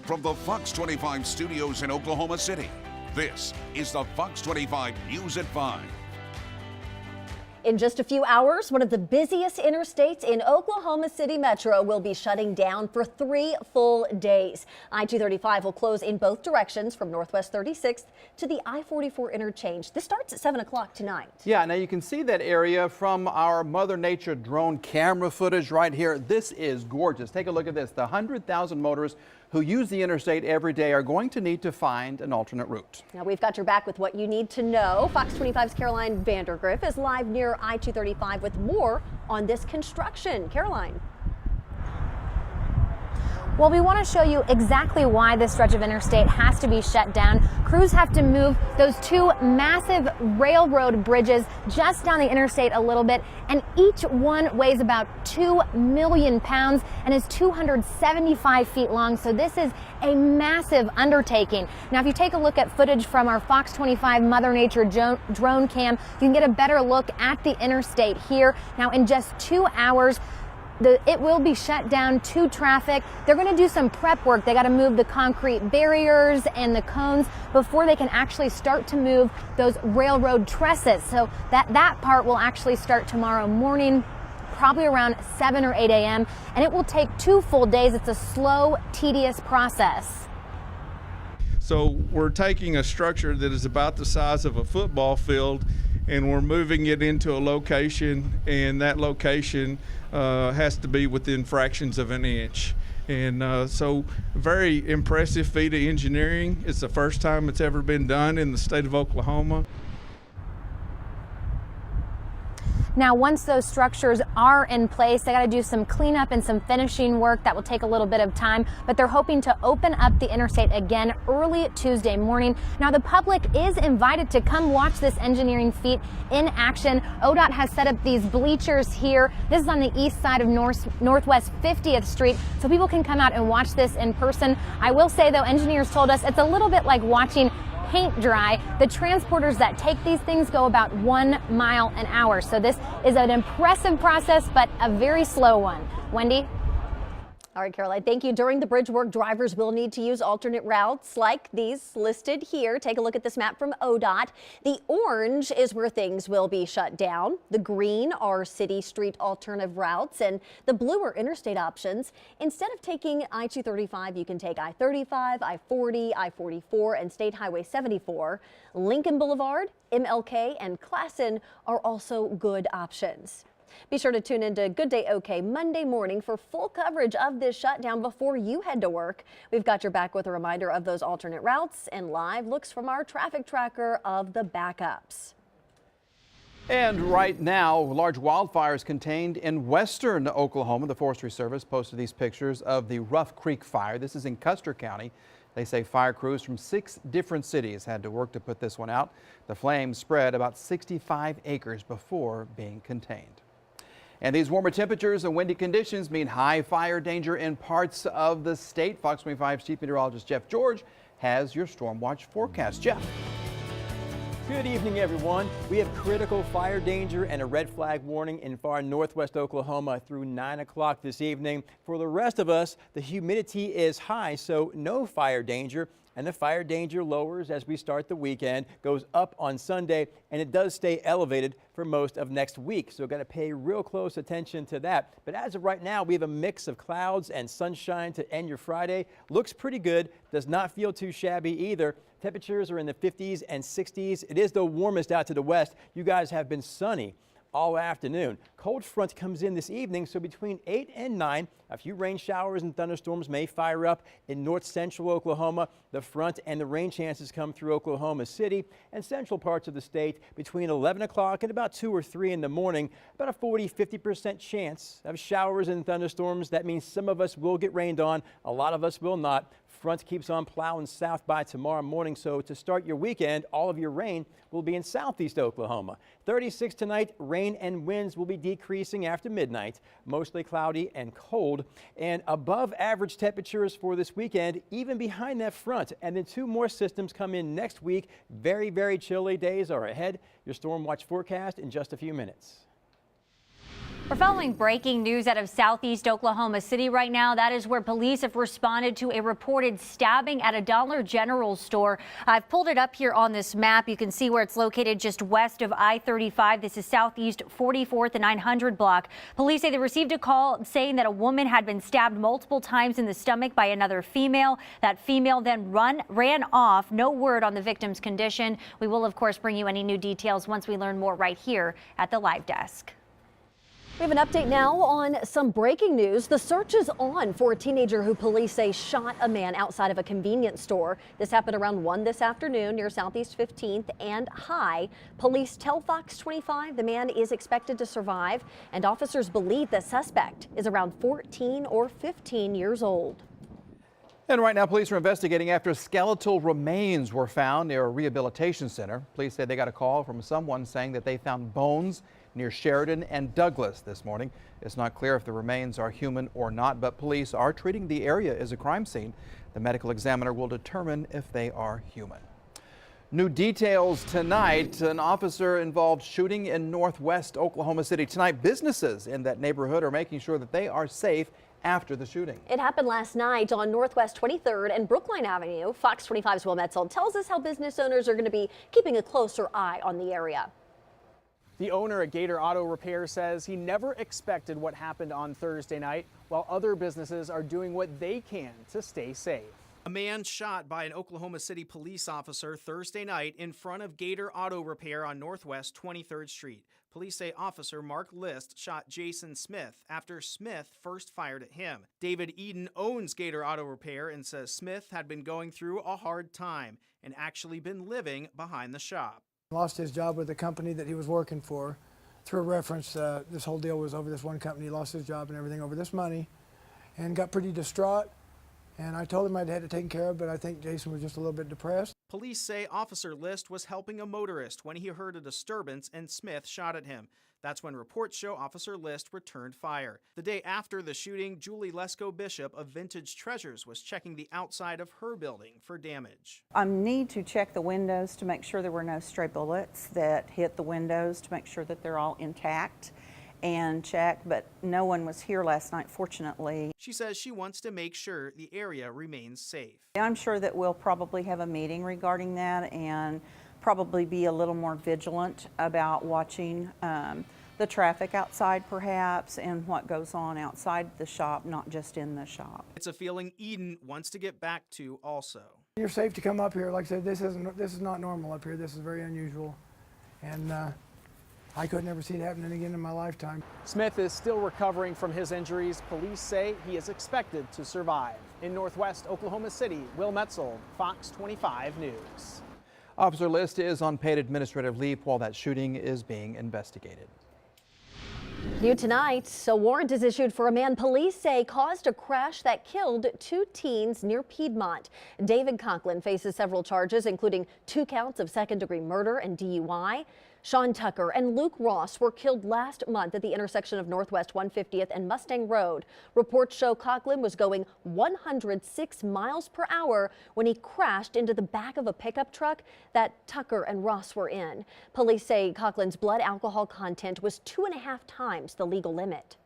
From the Fox 25 studios in Oklahoma City, this is the Fox 25 News at 5. In just a few hours, one of the busiest interstates in Oklahoma City Metro will be shutting down for 3 full days. I-235 will close in both directions from Northwest 36th to the I-44 interchange. This starts at 7 o'clock tonight. Yeah, now you can see that area from our Mother Nature drone camera footage right here. This is gorgeous. Take a look at this. The 100,000 motorists who use the interstate every day are going to need to find an alternate route. Now we've got your back with what you need to know. Fox 25's Caroline Vandergriff is live near I-235 with more on this construction. Caroline. Well, we want to show you exactly why this stretch of interstate has to be shut down. Crews have to move those 2 massive railroad bridges just down the interstate a little bit, and each one weighs about 2 million pounds and is 275 feet long. So this is a massive undertaking. Now, if you take a look at footage from our Fox 25 Mother Nature drone cam, you can get a better look at the interstate here. Now, in just 2 hours, it will be shut down to traffic. They're going to do some prep work. They got to move the concrete barriers and the cones before they can actually start to move those railroad trusses. So that part will actually start tomorrow morning, probably around 7 or 8 a.m. and it will take 2 full days. It's a slow, tedious process. So we're taking a structure that is about the size of a football field and we're moving it into a location, and that location has to be within fractions of an inch. And so very impressive feat of engineering. It's the first time it's ever been done in the state of Oklahoma. Now, once those structures are in place, they got to do some cleanup and some finishing work that will take a little bit of time, but they're hoping to open up the interstate again early Tuesday morning. Now, the public is invited to come watch this engineering feat in action. ODOT has set up these bleachers here. This is on the east side of Northwest 50th Street, so people can come out and watch this in person. I will say, though, engineers told us it's a little bit like watching paint dry. The transporters that take these things go about 1 mile an hour. So this is an impressive process, but a very slow one. Wendy? All right, Caroline, thank you. During the bridge work, drivers will need to use alternate routes like these listed here. Take a look at this map from ODOT. The orange is where things will be shut down. The green are city street alternative routes, and the blue are interstate options. Instead of taking I-235, you can take I-35, I-40, I-44, and State Highway 74. Lincoln Boulevard, MLK, and Classen are also good options. Be sure to tune into Good Day OK Monday morning for full coverage of this shutdown before you head to work. We've got your back with a reminder of those alternate routes and live looks from our traffic tracker of the backups. And right now, large wildfires contained in western Oklahoma. The Forestry Service posted these pictures of the Rough Creek fire. This is in Custer County. They say fire crews from 6 different cities had to work to put this one out. The flames spread about 65 acres before being contained. And these warmer temperatures and windy conditions mean high fire danger in parts of the state. Fox 25's Chief Meteorologist Jeff George has your Storm Watch forecast. Jeff. Good evening, everyone. We have critical fire danger and a red flag warning in far northwest Oklahoma through 9 o'clock this evening. For the rest of us, the humidity is high, so no fire danger. And the fire danger lowers as we start the weekend, goes up on Sunday, and it does stay elevated for most of next week. So got to pay real close attention to that. But as of right now, we have a mix of clouds and sunshine to end your Friday. Looks pretty good. Does not feel too shabby either. Temperatures are in the 50s and 60s. It is the warmest out to the west. You guys have been sunny all afternoon. Cold front comes in this evening, so between 8 and 9, a few rain showers and thunderstorms may fire up in north central Oklahoma. The front and the rain chances come through Oklahoma City and central parts of the state between 11 o'clock and about 2 or 3 in the morning. About a 40–50% chance of showers and thunderstorms. That means some of us will get rained on, a lot of us will not. Front keeps on plowing south by tomorrow morning, so to start your weekend, all of your rain will be in southeast Oklahoma. 36 tonight, rain and winds will be decreasing after midnight, mostly cloudy and cold, and above average temperatures for this weekend, even behind that front. And then 2 more systems come in next week. Very, very chilly days are ahead. Your Storm Watch forecast in just a few minutes. We're following breaking news out of southeast Oklahoma City right now. That is where police have responded to a reported stabbing at a Dollar General store. I've pulled it up here on this map. You can see where it's located just west of I-35. This is southeast 44th and 900 block. Police say they received a call saying that a woman had been stabbed multiple times in the stomach by another female. That female then ran off. No word on the victim's condition. We will, of course, bring you any new details once we learn more right here at the live desk. We have an update now on some breaking news. The search is on for a teenager who police say shot a man outside of a convenience store. This happened around 1 this afternoon near Southeast 15th and High. Police tell Fox 25 the man is expected to survive, and officers believe the suspect is around 14 or 15 years old. And right now, police are investigating after skeletal remains were found near a rehabilitation center. Police say they got a call from someone saying that they found bones near Sheridan and Douglas this morning. It's not clear if the remains are human or not, but police are treating the area as a crime scene. The medical examiner will determine if they are human. New details tonight. An officer involved shooting in northwest Oklahoma City tonight. Businesses in that neighborhood are making sure that they are safe after the shooting. It happened last night on Northwest 23rd and Brookline Avenue. Fox 25's Will Metzel tells us how business owners are going to be keeping a closer eye on the area. The owner at Gator Auto Repair says he never expected what happened on Thursday night, while other businesses are doing what they can to stay safe. A man shot by an Oklahoma City police officer Thursday night in front of Gator Auto Repair on Northwest 23rd Street. Police say Officer Mark List shot Jason Smith after Smith first fired at him. David Eden owns Gator Auto Repair and says Smith had been going through a hard time and actually been living behind the shop. Lost his job with the company that he was working for. Through a reference, this whole deal was over this one company. He lost his job and everything over this money and got pretty distraught. And I told him I'd had it taken care of, but I think Jason was just a little bit depressed. Police say Officer List was helping a motorist when he heard a disturbance and Smith shot at him. That's when reports show Officer List returned fire. The day after the shooting, Julie Lesko Bishop of Vintage Treasures was checking the outside of her building for damage. I need to check the windows to make sure there were no stray bullets that hit the windows, to make sure that they're all intact and check, but no one was here last night, fortunately. She says she wants to make sure the area remains safe. I'm sure that we'll probably have a meeting regarding that and probably be a little more vigilant about watching the traffic outside perhaps and what goes on outside the shop, not just in the shop. It's a feeling Eden wants to get back to also. You're safe to come up here. Like I said, this is not normal up here. This is very unusual. And I could never see it happening again in my lifetime. Smith is still recovering from his injuries. Police say he is expected to survive. In northwest Oklahoma City, Will Metzel, Fox 25 News. Officer List is on paid administrative leave while that shooting is being investigated. New tonight, a warrant is issued for a man police say caused a crash that killed 2 teens near Piedmont. David Conklin faces several charges, including 2 counts of second-degree murder and DUI. Sean Tucker and Luke Ross were killed last month at the intersection of Northwest 150th and Mustang Road. Reports show Conklin was going 106 miles per hour when he crashed into the back of a pickup truck that Tucker and Ross were in. Police say Conklin's blood alcohol content was 2.5 times the legal limit.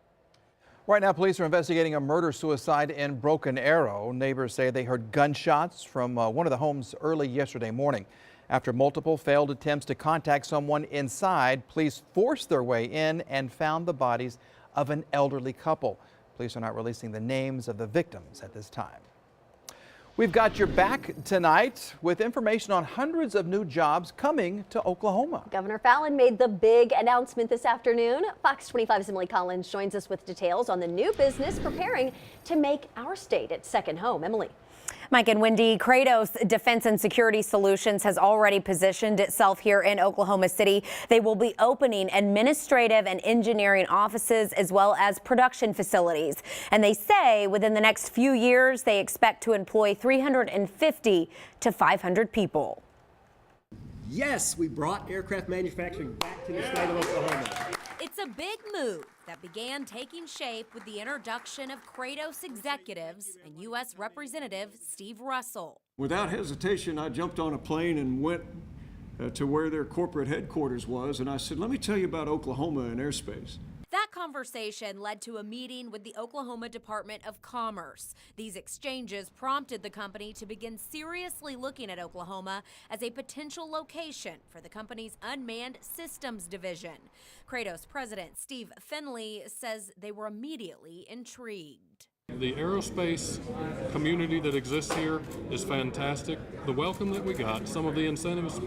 Right now, police are investigating a murder-suicide in Broken Arrow. Neighbors say they heard gunshots from one of the homes early yesterday morning. After multiple failed attempts to contact someone inside, police forced their way in and found the bodies of an elderly couple. Police are not releasing the names of the victims at this time. We've got your back tonight with information on hundreds of new jobs coming to Oklahoma. Governor Fallin made the big announcement this afternoon. Fox 25's Emily Collins joins us with details on the new business preparing to make our state its second home. Emily. Mike and Wendy, Kratos Defense and Security Solutions has already positioned itself here in Oklahoma City. They will be opening administrative and engineering offices as well as production facilities. And they say within the next few years, they expect to employ 350 to 500 people. Yes, we brought aircraft manufacturing back to the state of Oklahoma. It's a big move that began taking shape with the introduction of Kratos executives and U.S. Representative Steve Russell. Without hesitation, I jumped on a plane and went to where their corporate headquarters was, and I said, let me tell you about Oklahoma and airspace. That conversation led to a meeting with the Oklahoma Department of Commerce. These exchanges prompted the company to begin seriously looking at Oklahoma as a potential location for the company's unmanned systems division. Kratos president Steve Finley says they were immediately intrigued. The aerospace community that exists here is fantastic. The welcome that we got, some of the incentives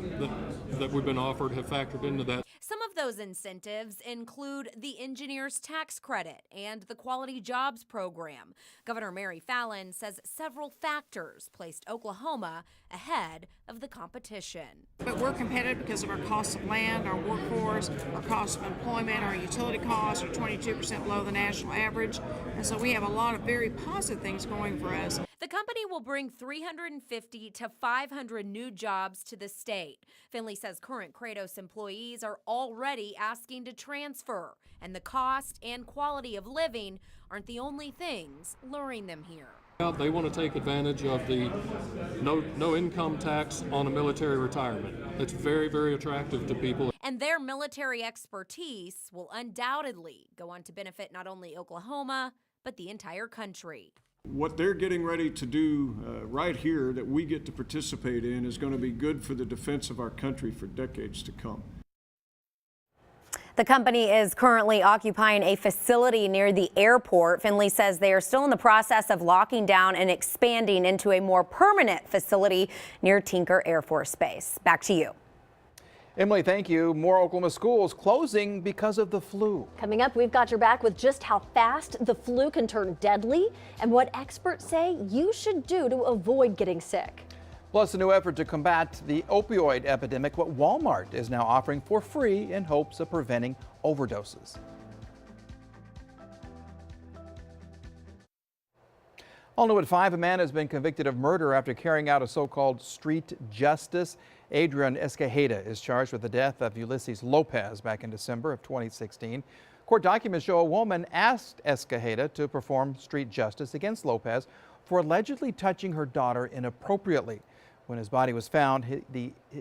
that we've been offered have factored into that. Some of those incentives include the engineer's tax credit and the Quality Jobs Program. Governor Mary Fallin says several factors placed Oklahoma ahead of the competition. But we're competitive because of our cost of land, our workforce, our cost of employment, our utility costs are 22% below the national average. And so we have a lot of very positive things going for us. The company will bring 350 to 500 new jobs to the state. Finley says current Kratos employees are already asking to transfer, and the cost and quality of living aren't the only things luring them here. They want to take advantage of the no income tax on a military retirement. It's very, very attractive to people. And their military expertise will undoubtedly go on to benefit not only Oklahoma, but the entire country. What they're getting ready to do right here that we get to participate in is going to be good for the defense of our country for decades to come. The company is currently occupying a facility near the airport. Finley says they are still in the process of locking down and expanding into a more permanent facility near Tinker Air Force Base. Back to you. Emily, thank you. More Oklahoma schools closing because of the flu. Coming up, we've got your back with just how fast the flu can turn deadly and what experts say you should do to avoid getting sick. Plus, a new effort to combat the opioid epidemic, what Walmart is now offering for free in hopes of preventing overdoses. All new at 5, a man has been convicted of murder after carrying out a so-called street justice. Adrian Escajeda is charged with the death of Ulysses Lopez back in December of 2016. Court documents show a woman asked Escajeda to perform street justice against Lopez for allegedly touching her daughter inappropriately. When his body was found,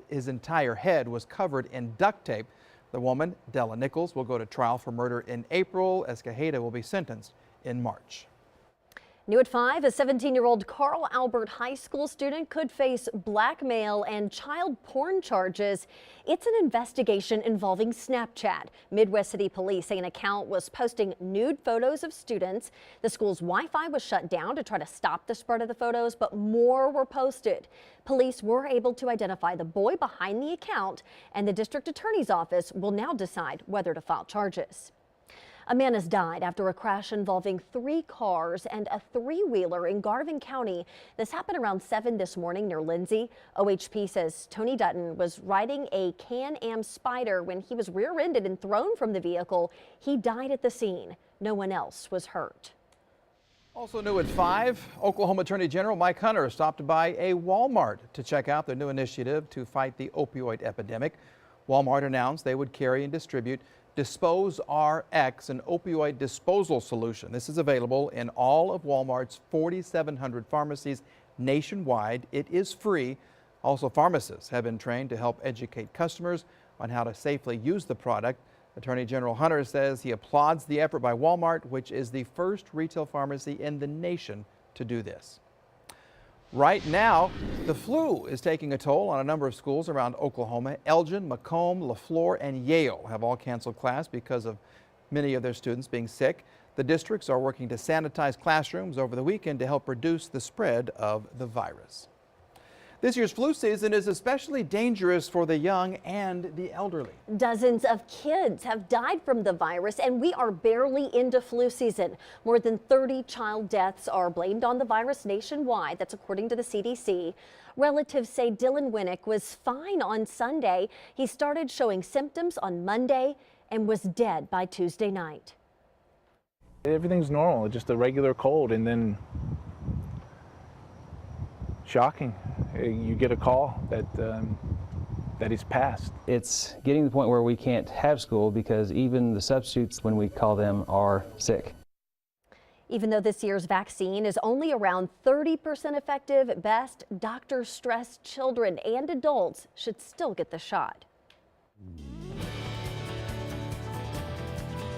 his entire head was covered in duct tape. The woman, Della Nichols, will go to trial for murder in April. Escajeda will be sentenced in March. New at 5, a 17-year-old Carl Albert High School student could face blackmail and child porn charges. It's an investigation involving Snapchat. Midwest City Police say an account was posting nude photos of students. The school's Wi-Fi was shut down to try to stop the spread of the photos, but more were posted. Police were able to identify the boy behind the account, and the district attorney's office will now decide whether to file charges. A man has died after a crash involving 3 cars and a 3-wheeler in Garvin County. This happened around 7 this morning near Lindsay. OHP says Tony Dutton was riding a Can-Am Spyder when he was rear-ended and thrown from the vehicle. He died at the scene. No one else was hurt. Also new at 5, Oklahoma Attorney General Mike Hunter stopped by a Walmart to check out their new initiative to fight the opioid epidemic. Walmart announced they would carry and distribute Dispose RX, an opioid disposal solution. This is available in all of Walmart's 4,700 pharmacies nationwide. It is free. Also, pharmacists have been trained to help educate customers on how to safely use the product. Attorney General Hunter says he applauds the effort by Walmart, which is the first retail pharmacy in the nation to do this. Right now, the flu is taking a toll on a number of schools around Oklahoma. Elgin, Macomb, LaFleur, and Yale have all canceled class because of many of their students being sick. The districts are working to sanitize classrooms over the weekend to help reduce the spread of the virus. This year's flu season is especially dangerous for the young and the elderly. Dozens of kids have died from the virus, and we are barely into flu season. More than 30 child deaths are blamed on the virus nationwide. That's according to the CDC. Relatives say Dylan Winnick was fine on Sunday. He started showing symptoms on Monday and was dead by Tuesday night. Everything's normal, just a regular cold, and then shocking. You get a call that he's passed. It's getting to the point where we can't have school because even the substitutes, when we call them, are sick. Even though this year's vaccine is only around 30% effective at best, doctors stress children and adults should still get the shot.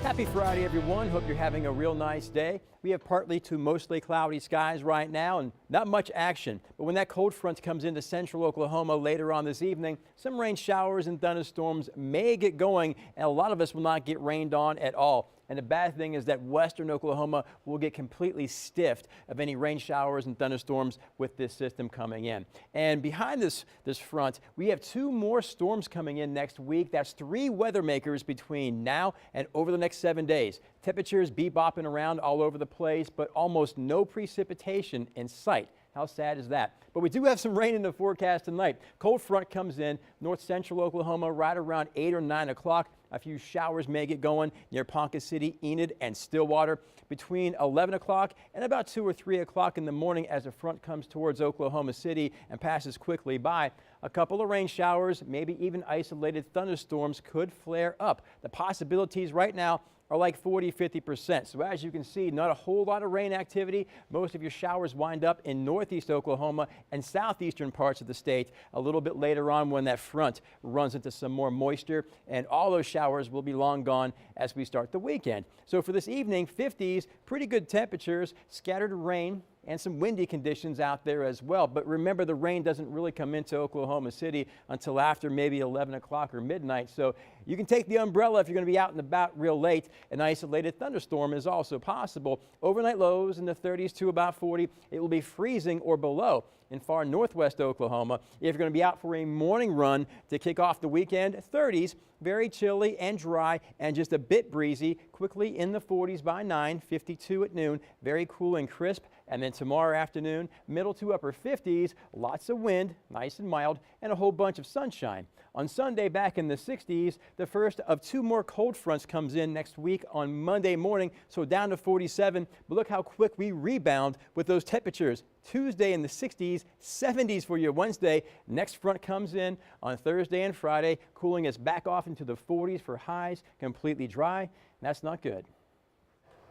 Happy Friday, everyone. Hope you're having a real nice day. We have partly to mostly cloudy skies right now and not much action. But when that cold front comes into central Oklahoma later on this evening, some rain showers and thunderstorms may get going, and a lot of us will not get rained on at all. And the bad thing is that western Oklahoma will get completely stiffed of any rain showers and thunderstorms with this system coming in. And behind this front, we have 2 more storms coming in next week. That's 3 weather makers between now and over the next 7 days. Temperatures bebopping around all over the place, but almost no precipitation in sight. How sad is that? But we do have some rain in the forecast tonight. Cold front comes in north central Oklahoma right around 8 or 9 o'clock. A few showers may get going near Ponca City, Enid, and Stillwater between 11 o'clock and about 2 or 3 o'clock in the morning as the front comes towards Oklahoma City and passes quickly by. A couple of rain showers, maybe even isolated thunderstorms could flare up. The possibilities right now are like 40–50%. So as you can see, not a whole lot of rain activity. Most of your showers wind up in northeast Oklahoma and southeastern parts of the state a little bit later on when that front runs into some more moisture, and all those showers will be long gone as we start the weekend. So for this evening, 50s, pretty good temperatures, scattered rain, and some windy conditions out there as well. But remember, the rain doesn't really come into Oklahoma City until after maybe 11 o'clock or midnight. So you can take the umbrella if you're going to be out and about real late. An isolated thunderstorm is also possible. Overnight lows in the 30s to about 40. It will be freezing or below in far northwest Oklahoma. If you're going to be out for a morning run to kick off the weekend, 30s, very chilly and dry and just a bit breezy. Quickly in the 40s by 9, 52 at noon. Very cool and crisp. And then tomorrow afternoon, middle to upper 50s, lots of wind, nice and mild, and a whole bunch of sunshine. On Sunday, back in the 60s, the first of 2 more cold fronts comes in next week on Monday morning, so down to 47. But look how quick we rebound with those temperatures. Tuesday in the 60s, 70s for your Wednesday. Next front comes in on Thursday and Friday, cooling us back off into the 40s for highs, completely dry, and that's not good.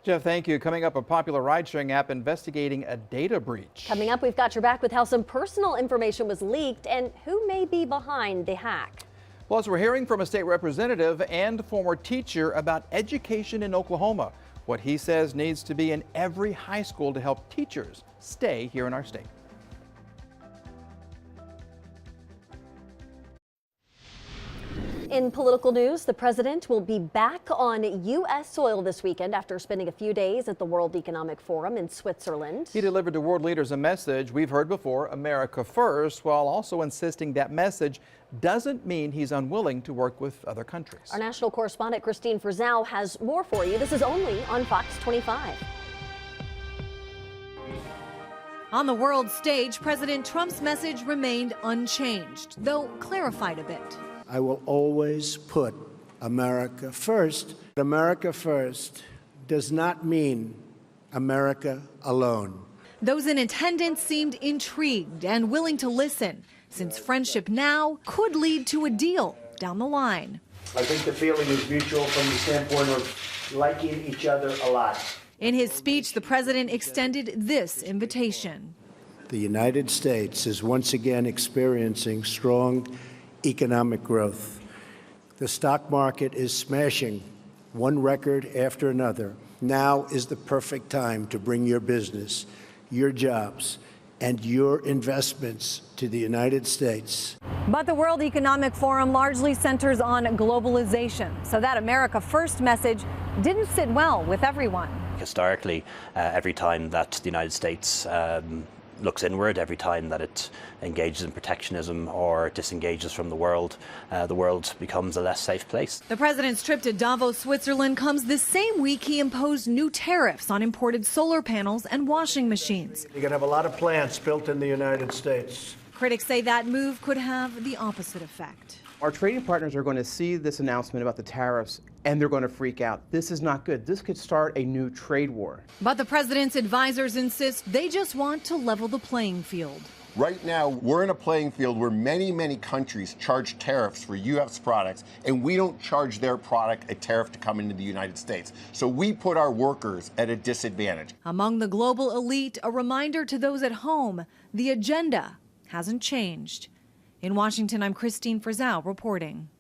Jeff, thank you. Coming up, a popular ride-sharing app investigating a data breach. Coming up, we've got your back with how some personal information was leaked and who may be behind the hack. Plus, we're hearing from a state representative and former teacher about education in Oklahoma. What he says needs to be in every high school to help teachers stay here in our state. In political news, the president will be back on U.S. soil this weekend after spending a few days at the World Economic Forum in Switzerland. He delivered to world leaders a message we've heard before, America first, while also insisting that message doesn't mean he's unwilling to work with other countries. Our national correspondent Christine Frizzell has more for you. This is only on Fox 25. On the world stage, President Trump's message remained unchanged, though clarified a bit. I will always put America first. America first does not mean America alone. Those in attendance seemed intrigued and willing to listen, since friendship now could lead to a deal down the line. I think the feeling is mutual from the standpoint of liking each other a lot. In his speech, the president extended this invitation. The United States is once again experiencing strong economic growth. The stock market is smashing one record after another. Now is the perfect time to bring your business, your jobs, and your investments to the United States. But the World Economic Forum largely centers on globalization, so that America First message didn't sit well with everyone. Historically, every time that the United States looks inward, every time that it engages in protectionism or disengages from the world becomes a less safe place. The president's trip to Davos, Switzerland comes the same week he imposed new tariffs on imported solar panels and washing machines. You're going to have a lot of plants built in the United States. Critics say that move could have the opposite effect. Our trading partners are going to see this announcement about the tariffs and they're going to freak out. This is not good. This could start a new trade war. But the president's advisors insist they just want to level the playing field. Right now, we're in a playing field where many countries charge tariffs for U.S. products, and we don't charge their product a tariff to come into the United States. So we put our workers at a disadvantage. Among the global elite, a reminder to those at home, the agenda hasn't changed. In Washington, I'm Christine Frizzell reporting.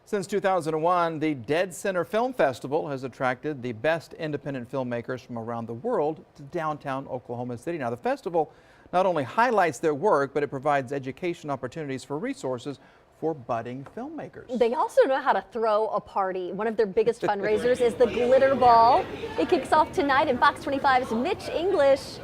Since 2001, the Dead Center Film Festival has attracted the best independent filmmakers from around the world to downtown Oklahoma City. Now, the festival not only highlights their work, but it provides education opportunities for resources for budding filmmakers. They also know how to throw a party. One of their biggest fundraisers is the Glitter Ball. It kicks off tonight, and Fox 25's Mitch English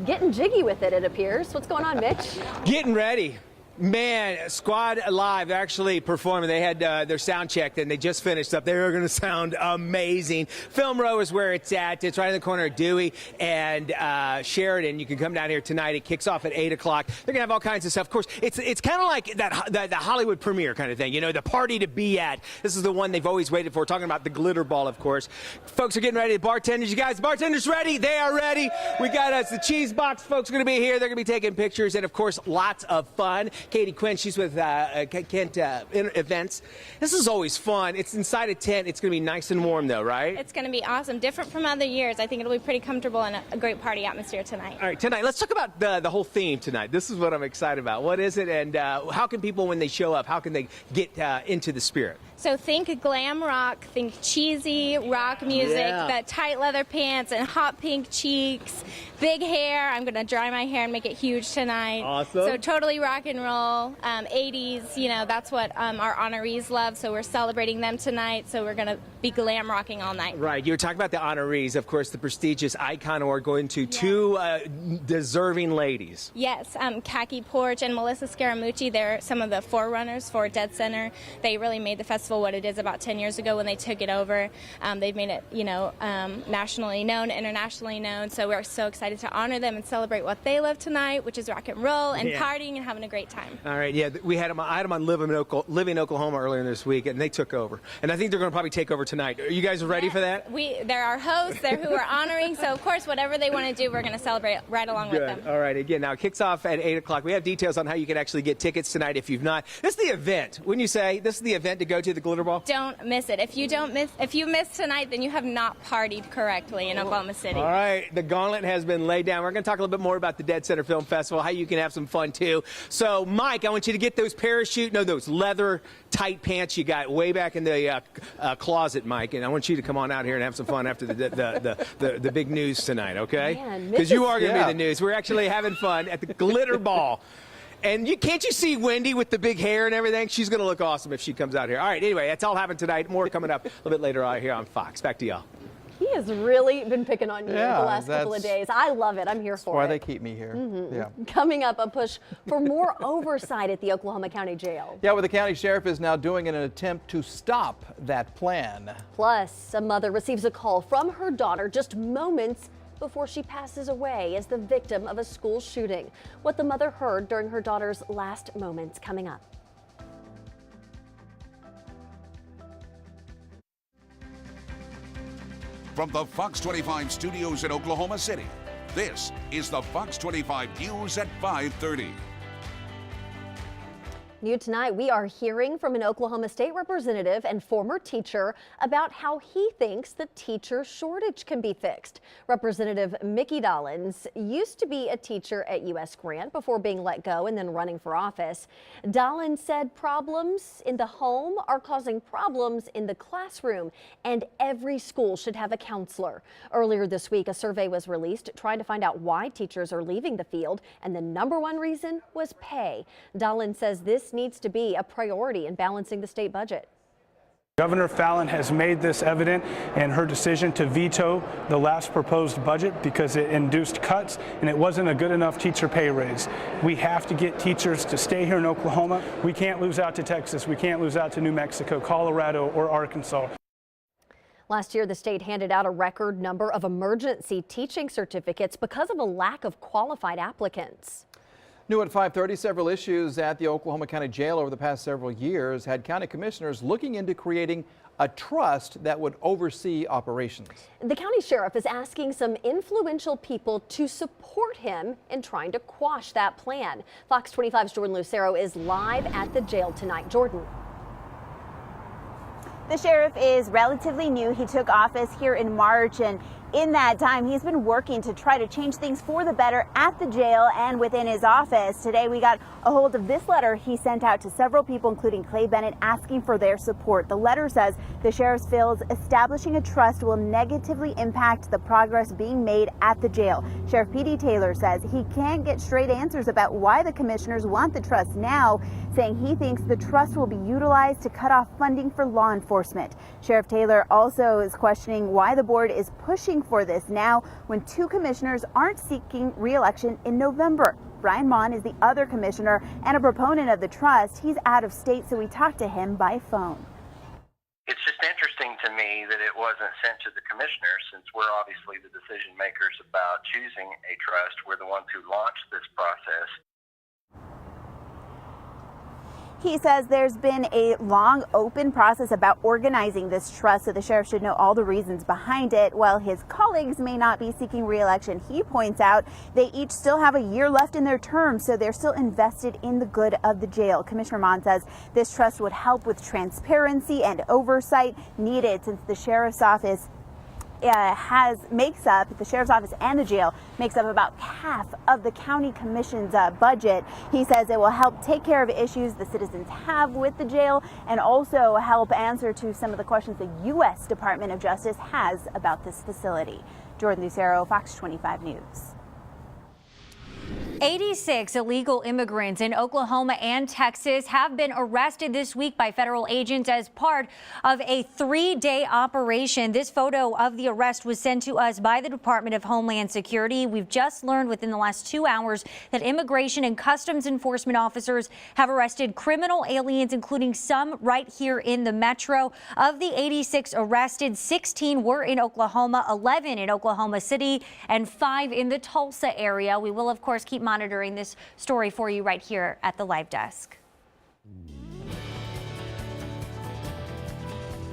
getting jiggy with it, it appears. What's going on, Mitch? Getting ready. Man, Squad Live actually performing. They had their sound check and they just finished up. They are going to sound amazing. Film Row is where it's at. It's right in the corner of Dewey and Sheridan. You can come down here tonight. It kicks off at 8 o'clock. They're going to have all kinds of stuff. Of course, it's kind of like the Hollywood premiere kind of thing. You know, the party to be at. This is the one they've always waited for. Talking about the Glitter Ball, of course. Folks are getting ready. The bartenders, you guys, bartenders ready? They are ready. We got us. The Cheese Box folks are going to be here. They're going to be taking pictures and, of course, lots of fun. Katie Quinn, she's with Kent Events. This is always fun. It's inside a tent. It's going to be nice and warm, though, right? It's going to be awesome. Different from other years. I think it'll be pretty comfortable and a great party atmosphere tonight. All right, tonight, let's talk about the whole theme tonight. This is what I'm excited about. What is it, and how can people, when they show up, how can they get into the spirit? So think glam rock, think cheesy rock music, the tight leather pants and hot pink cheeks, big hair. I'm going to dry my hair and make it huge tonight. Awesome. So totally rock and roll, 80s, you know, that's what our honorees love. So we're celebrating them tonight. So we're going to be glam rocking all night. Right. You were talking about the honorees. Of course, the prestigious Icon Award going to two deserving ladies. Yes, Khaki Porch and Melissa Scaramucci, they're some of the forerunners for Dead Center. They really made the festival what it is about 10 years ago when they took it over. They've made it, you know, nationally known, internationally known. So we're so excited to honor them and celebrate what they love tonight, which is rock and roll and partying and having a great time. All right. Yeah, I had them on Living Oklahoma earlier this week, and they took over. And I think they're going to probably take over tonight. Are you guys ready for that? They're our hosts. They're who we're honoring. So of course, whatever they want to do, we're going to celebrate right along with them. All right. Again, now it kicks off at 8 o'clock. We have details on how you can actually get tickets tonight if you've not. This is the event. Wouldn't you say this is the event to go to, the Glitter Ball? Don't miss it. If you miss tonight, then you have not partied correctly in Oklahoma City. All right. The gauntlet has been laid down. We're going to talk a little bit more about the Dead Center Film Festival, how you can have some fun too. So, Mike, I want you to get those those leather tight pants you got way back in the closet, Mike, and I want you to come on out here and have some fun after the big news tonight, okay? Because you are going to be the news. We're actually having fun at the Glitter Ball. And can't you see Wendy with the big hair and everything? She's going to look awesome if she comes out here. All right, anyway, that's all happening tonight. More coming up a little bit later on here on Fox. Back to y'all. He has really been picking on you the last couple of days. I love it. I'm here for it. That's why they keep me here. Yeah. Coming up, a push for more oversight at the Oklahoma County Jail. Yeah, well, the county sheriff is now doing an attempt to stop that plan. Plus, a mother receives a call from her daughter just moments before she passes away as the victim of a school shooting. What the mother heard during her daughter's last moments, coming up. From the Fox 25 studios in Oklahoma City, this is the Fox 25 News at 5:30. New tonight, we are hearing from an Oklahoma State representative and former teacher about how he thinks the teacher shortage can be fixed. Representative Mickey Dollins used to be a teacher at U.S. Grant before being let go and then running for office. Dollins said problems in the home are causing problems in the classroom, and every school should have a counselor. Earlier this week, a survey was released trying to find out why teachers are leaving the field, and the #1 reason was pay. Dollins says this needs to be a priority in balancing the state budget. Governor Fallin has made this evident in her decision to veto the last proposed budget because it induced cuts and it wasn't a good enough teacher pay raise. We have to get teachers to stay here in Oklahoma. We can't lose out to Texas. We can't lose out to New Mexico, Colorado, or Arkansas. Last year, the state handed out a record number of emergency teaching certificates because of a lack of qualified applicants. New at 5:30, several issues at the Oklahoma County Jail over the past several years had county commissioners looking into creating a trust that would oversee operations. The county sheriff is asking some influential people to support him in trying to quash that plan. Fox 25's Jordan Lucero is live at the jail tonight. Jordan. The sheriff is relatively new. He took office here in March, and In that time, he's been working to try to change things for the better at the jail and within his office. Today, we got a hold of this letter he sent out to several people, including Clay Bennett, asking for their support. The letter says the sheriff feels establishing a trust will negatively impact the progress being made at the jail. Sheriff P.D. Taylor says he can't get straight answers about why the commissioners want the trust now, saying he thinks the trust will be utilized to cut off funding for law enforcement. Sheriff Taylor also is questioning why the board is pushing for this now when 2 commissioners aren't seeking re-election in November. Brian Mon is the other commissioner and a proponent of the trust. He's out of state, so we talked to him by phone. It's just interesting to me that it wasn't sent to the commissioners, since we're obviously the decision makers about choosing a trust. We're the ones who launched this process. He says there's been a long, open process about organizing this trust, so the sheriff should know all the reasons behind it. While his colleagues may not be seeking re-election, he points out they each still have a year left in their term, so they're still invested in the good of the jail. Commissioner Mon says this trust would help with transparency and oversight needed, since the sheriff's office the sheriff's office and the jail makes up about half of the county commission's budget. He says it will help take care of issues the citizens have with the jail and also help answer to some of the questions the U.S. Department of Justice has about this facility. Jordan Lucero, Fox 25 News. 86 illegal immigrants in Oklahoma and Texas have been arrested this week by federal agents as part of a 3-day operation. This photo of the arrest was sent to us by the Department of Homeland Security. We've just learned within the last 2 hours that Immigration and Customs Enforcement officers have arrested criminal aliens, including some right here in the metro. Of the 86 arrested, 16 were in Oklahoma, 11 in Oklahoma City, and 5 in the Tulsa area. We will, of course, keep monitoring this story for you right here at the live desk.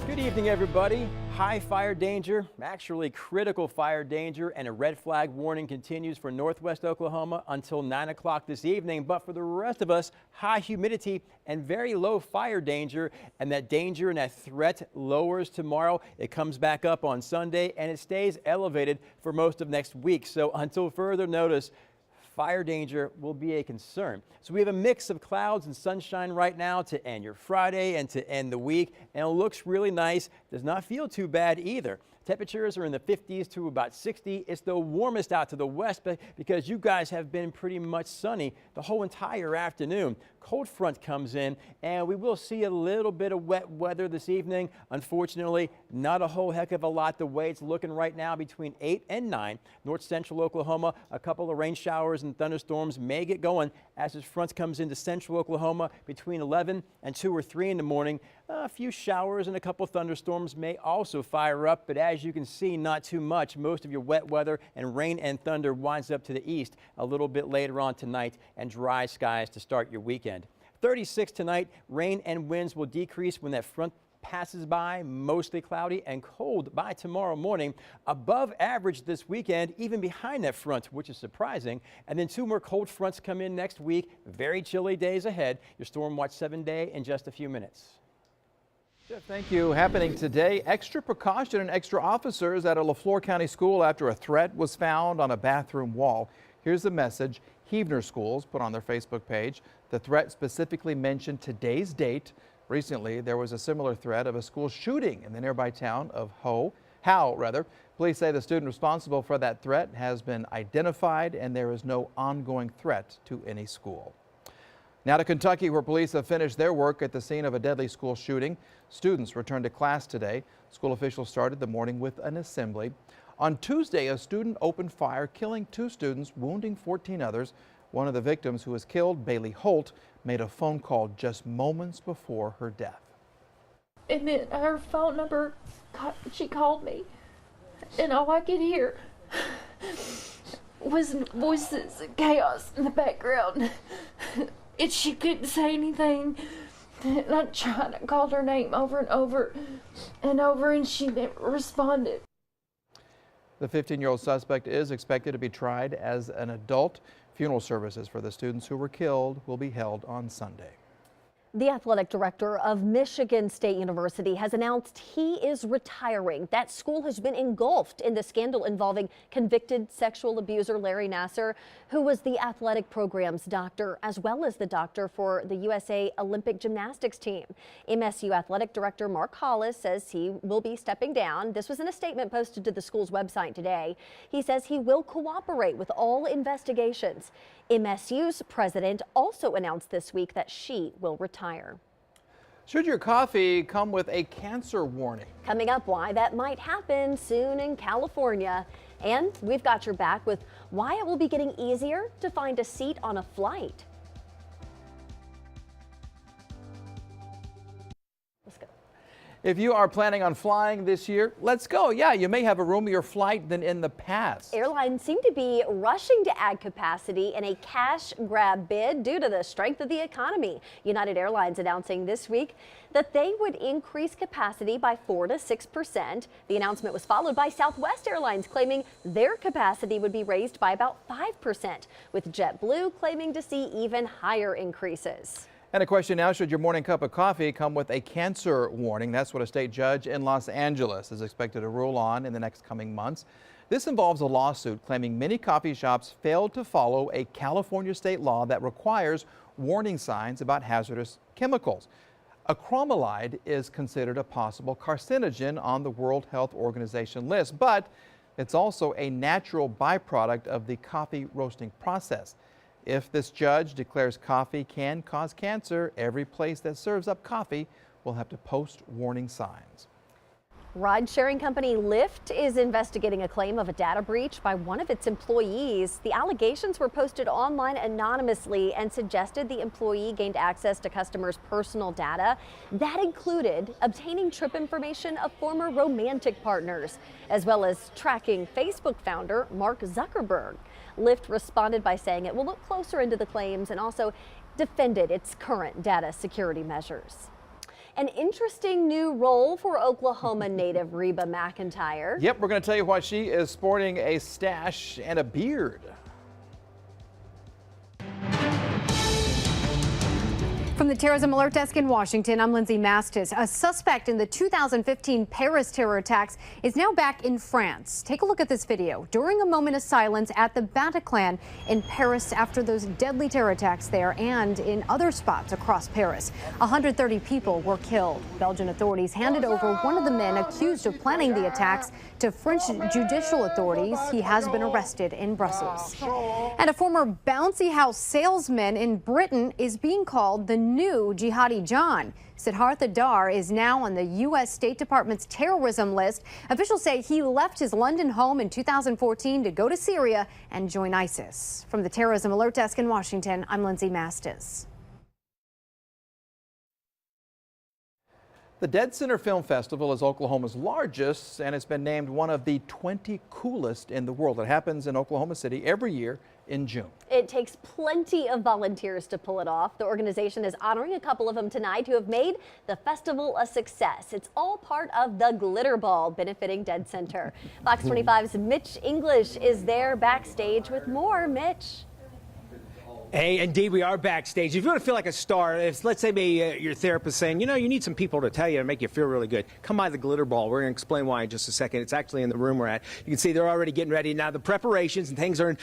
Good evening, everybody. High fire danger, actually critical fire danger, and a red flag warning continues for northwest Oklahoma until 9 o'clock this evening. But for the rest of us, high humidity and very low fire danger, and that danger and that threat lowers tomorrow. It comes back up on Sunday, and it stays elevated for most of next week. So until further notice, fire danger will be a concern. So we have a mix of clouds and sunshine right now to end your Friday and to end the week, and it looks really nice. Does not feel too bad either. Temperatures are in the 50s to about 60. It's the warmest out to the west because you guys have been pretty much sunny the whole entire afternoon. Cold front comes in, and we will see a little bit of wet weather this evening. Unfortunately, not a whole heck of a lot the way it's looking right now between 8 and 9. North central Oklahoma, a couple of rain showers and thunderstorms may get going as this front comes into central Oklahoma between 11 and 2 or 3 in the morning. A few showers and a couple thunderstorms may also fire up, but as you can see, not too much. Most of your wet weather and rain and thunder winds up to the east a little bit later on tonight, and dry skies to start your weekend. 36 tonight. Rain and winds will decrease when that front passes by, mostly cloudy and cold by tomorrow morning. Above average this weekend, even behind that front, which is surprising. And then 2 more cold fronts come in next week. Very chilly days ahead. Your Storm Watch 7-day in just a few minutes. Jeff, thank you. Happening today, extra precaution and extra officers at a LaFleur County school after a threat was found on a bathroom wall. Here's the message Heavener Schools put on their Facebook page. The threat specifically mentioned today's date. Recently, there was a similar threat of a school shooting in the nearby town of Howe. Police say the student responsible for that threat has been identified, and there is no ongoing threat to any school. Now to Kentucky, where police have finished their work at the scene of a deadly school shooting. Students returned to class today. School officials started the morning with an assembly. On Tuesday, a student opened fire, killing 2 students, wounding 14 others. One of the victims who was killed, Bailey Holt, made a phone call just moments before her death. And then her phone number, she called me, and all I could hear was voices and chaos in the background. And she couldn't say anything. And I tried to call her name over and over and over, and she never responded. The 15-year-old suspect is expected to be tried as an adult. Funeral services for the students who were killed will be held on Sunday. The athletic director of Michigan State University has announced he is retiring. That school has been engulfed in the scandal involving convicted sexual abuser Larry Nassar, who was the athletic program's doctor as well as the doctor for the USA Olympic gymnastics team. MSU athletic director Mark Hollis says he will be stepping down. This was in a statement posted to the school's website today. He says he will cooperate with all investigations. MSU's president also announced this week that she will retire. Should your coffee come with a cancer warning? Coming up, why that might happen soon in California. And we've got your back with why it will be getting easier to find a seat on a flight. Let's go. If you are planning on flying this year, let's go. Yeah, you may have a roomier flight than in the past. Airlines seem to be rushing to add capacity in a cash grab bid due to the strength of the economy. United Airlines announcing this week that they would increase capacity by 4 to 6%. The announcement was followed by Southwest Airlines claiming their capacity would be raised by about 5%, with JetBlue claiming to see even higher increases. And a question now, should your morning cup of coffee come with a cancer warning? That's what a state judge in Los Angeles is expected to rule on in the next coming months. This involves a lawsuit claiming many coffee shops failed to follow a California state law that requires warning signs about hazardous chemicals. Acromolide is considered a possible carcinogen on the World Health Organization list, but it's also a natural byproduct of the coffee roasting process. If this judge declares coffee can cause cancer, every place that serves up coffee will have to post warning signs. Ride-sharing company Lyft is investigating a claim of a data breach by one of its employees. The allegations were posted online anonymously and suggested the employee gained access to customers' personal data. That included obtaining trip information of former romantic partners, as well as tracking Facebook founder Mark Zuckerberg. Lyft responded by saying it will look closer into the claims and also defended its current data security measures. An interesting new role for Oklahoma native Reba McEntire. Yep, we're going to tell you why she is sporting a stash and a beard. From the Terrorism Alert Desk in Washington, I'm Lindsay Mastis. A suspect in the 2015 Paris terror attacks is now back in France. Take a look at this video during a moment of silence at the Bataclan in Paris after those deadly terror attacks there and in other spots across Paris. 130 people were killed. Belgian authorities handed over one of the men accused of planning the attacks to French judicial authorities. He has been arrested in Brussels. And a former bouncy house salesman in Britain is being called the new Jihadi John. Siddhartha Dar is now on the U.S. State Department's terrorism list. Officials say he left his London home in 2014 to go to Syria and join ISIS. From the Terrorism Alert Desk in Washington, I'm Lindsay Mastis. The Dead Center Film Festival is Oklahoma's largest, and it's been named one of the 20 coolest in the world. It happens in Oklahoma City every year in June. It takes plenty of volunteers to pull it off. The organization is honoring a couple of them tonight who have made the festival a success. It's all part of the Glitter Ball benefiting Dead Center. Fox 25's Mitch English is there backstage with more. Mitch. Hey, indeed, we are backstage. If you want to feel like a star, if let's say your therapist saying, you know, you need some people to tell you and make you feel really good, come by the Glitter Ball. We're going to explain why in just a second. It's actually in the room we're at. You can see they're already getting ready. Now, the preparations and things are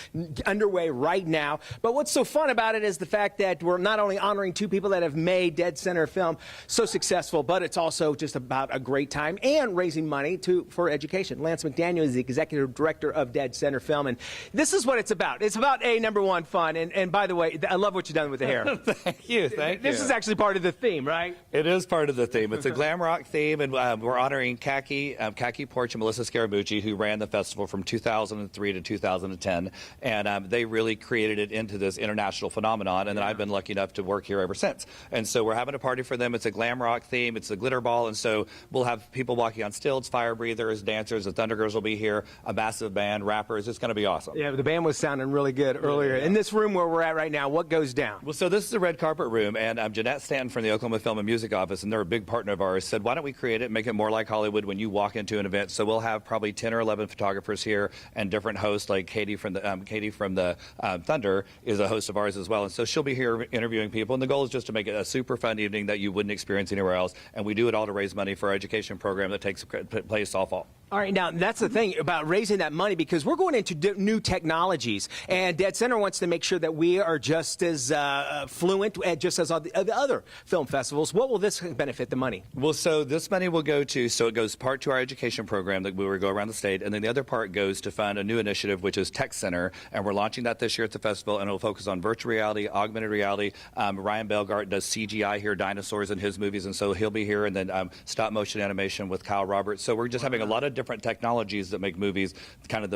underway right now. But what's so fun about it is the fact that we're not only honoring two people that have made Dead Center Film so successful, but it's also just about a great time and raising money for education. Lance McDaniel is the executive director of Dead Center Film, and this is what it's about. It's about, number one, fun. And by the way, I love what you've done with the hair. Thank you. This is actually part of the theme, right? It is part of the theme. It's a glam rock theme, and we're honoring Khaki Porch and Melissa Scaramucci, who ran the festival from 2003 to 2010, and they really created it into this international phenomenon, and then I've been lucky enough to work here ever since. And so we're having a party for them. It's a glam rock theme. It's a glitter ball, and so we'll have people walking on stilts, fire breathers, dancers. The Thunder Girls will be here, a massive band, rappers. It's going to be awesome. Yeah, the band was sounding really good earlier. In this room where we're at right right now. What goes down? Well, so this is the red carpet room, and Jeanette Stanton from the Oklahoma Film and Music Office, and they're a big partner of ours, said, why don't we create it, make it more like Hollywood when you walk into an event. So we'll have probably 10 or 11 photographers here and different hosts, like Katie from the Thunder is a host of ours as well. And so she'll be here interviewing people, and the goal is just to make it a super fun evening that you wouldn't experience anywhere else. And we do it all to raise money for our education program that takes place all fall. All right, now that's the thing about raising that money, because we're going into new technologies, and Dead Center wants to make sure that we are just as fluent, just as the other film festivals. What will this benefit the money? Well, so this money will go to, so it goes part to our education program that we will go around the state, and then the other part goes to fund a new initiative, which is Tech Center, and we're launching that this year at the festival, and it'll focus on virtual reality, augmented reality. Ryan Belgart does CGI here, dinosaurs in his movies, and so he'll be here, and then stop motion animation with Kyle Roberts. So we're just having a lot of different technologies that make movies kind of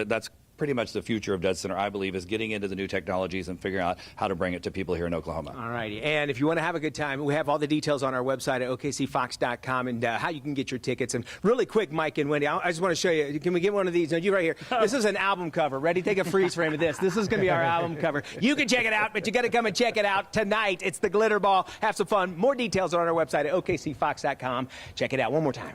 that's pretty much the future of Dead Center, I believe, is getting into the new technologies and figuring out how to bring it to people here in Oklahoma. All righty. And if you want to have a good time, we have all the details on our website at okcfox.com and how you can get your tickets. And really quick, Mike and Wendy, I just want to show you. Can we get one of these? No, you right here. This is an album cover. Ready? Take a freeze frame of this. This is going to be our album cover. You can check it out, but you got to come and check it out tonight. It's the Glitter Ball. Have some fun. More details are on our website at okcfox.com. Check it out one more time.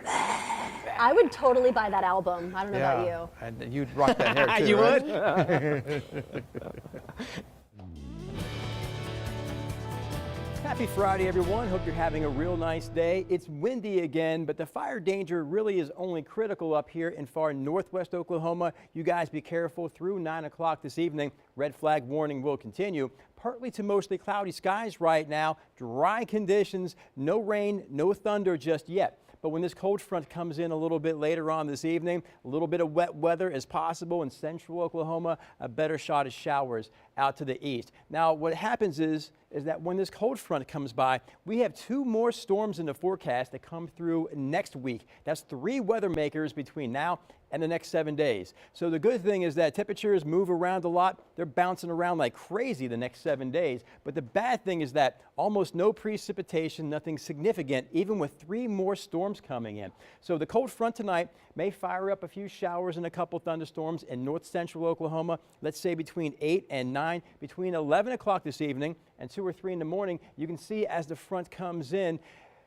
I would totally buy that album. I don't know about you. And you'd rock that hair too. You right? would? Happy Friday, everyone. Hope you're having a real nice day. It's windy again, but the fire danger really is only critical up here in far northwest Oklahoma. You guys be careful through 9 o'clock this evening. Red flag warning will continue. Partly to mostly cloudy skies right now. Dry conditions, no rain, no thunder just yet. But when this cold front comes in a little bit later on this evening, a little bit of wet weather is possible in central Oklahoma, a better shot of showers out to the east. Now, what happens is that when this cold front comes by, we have 2 more storms in the forecast that come through next week. That's 3 weather makers between now and the next 7 days. So the good thing is that temperatures move around a lot. They're bouncing around like crazy the next 7 days. But the bad thing is that almost no precipitation, nothing significant, even with 3 more storms coming in. So the cold front tonight may fire up a few showers and a couple thunderstorms in north central Oklahoma, let's say between 8 and 9. Between 11 o'clock this evening and 2 or 3 in the morning, you can see as the front comes in,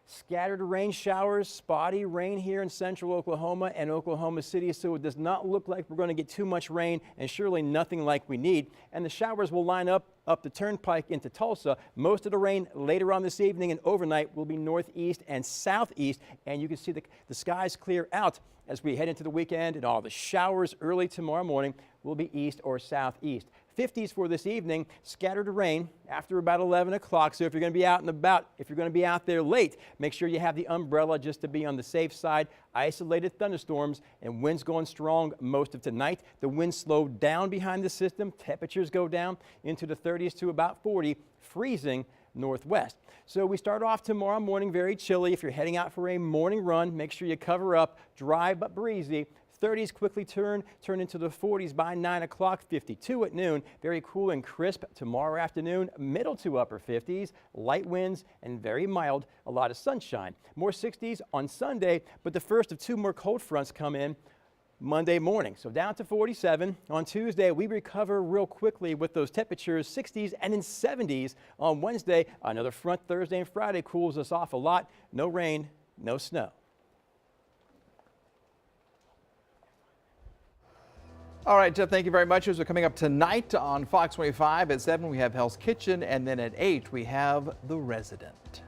scattered rain showers, spotty rain here in central Oklahoma and Oklahoma City, so it does not look like we're going to get too much rain and surely nothing like we need. And the showers will line up the turnpike into Tulsa. Most of the rain later on this evening and overnight will be northeast and southeast, and you can see the skies clear out as we head into the weekend, and all the showers early tomorrow morning will be east or southeast. 50s for this evening, scattered rain after about 11 o'clock. So if you're going to be out and about, if you're going to be out there late, make sure you have the umbrella just to be on the safe side. Isolated thunderstorms and winds going strong most of tonight. The winds slow down behind the system. Temperatures go down into the 30s to about 40, freezing northwest. So we start off tomorrow morning very chilly. If you're heading out for a morning run, make sure you cover up. Dry but breezy. 30s quickly turn into the 40s by 9 o'clock, 52 at noon. Very cool and crisp tomorrow afternoon, middle to upper 50s, light winds and very mild, a lot of sunshine. More 60s on Sunday, but the first of 2 more cold fronts come in Monday morning. So down to 47. On Tuesday, we recover real quickly with those temperatures, 60s and in 70s on Wednesday. Another front Thursday and Friday cools us off a lot. No rain, no snow. All right, Jeff, thank you very much. Those are coming up tonight on Fox 25 at 7. We have Hell's Kitchen, and then at 8 we have The Resident.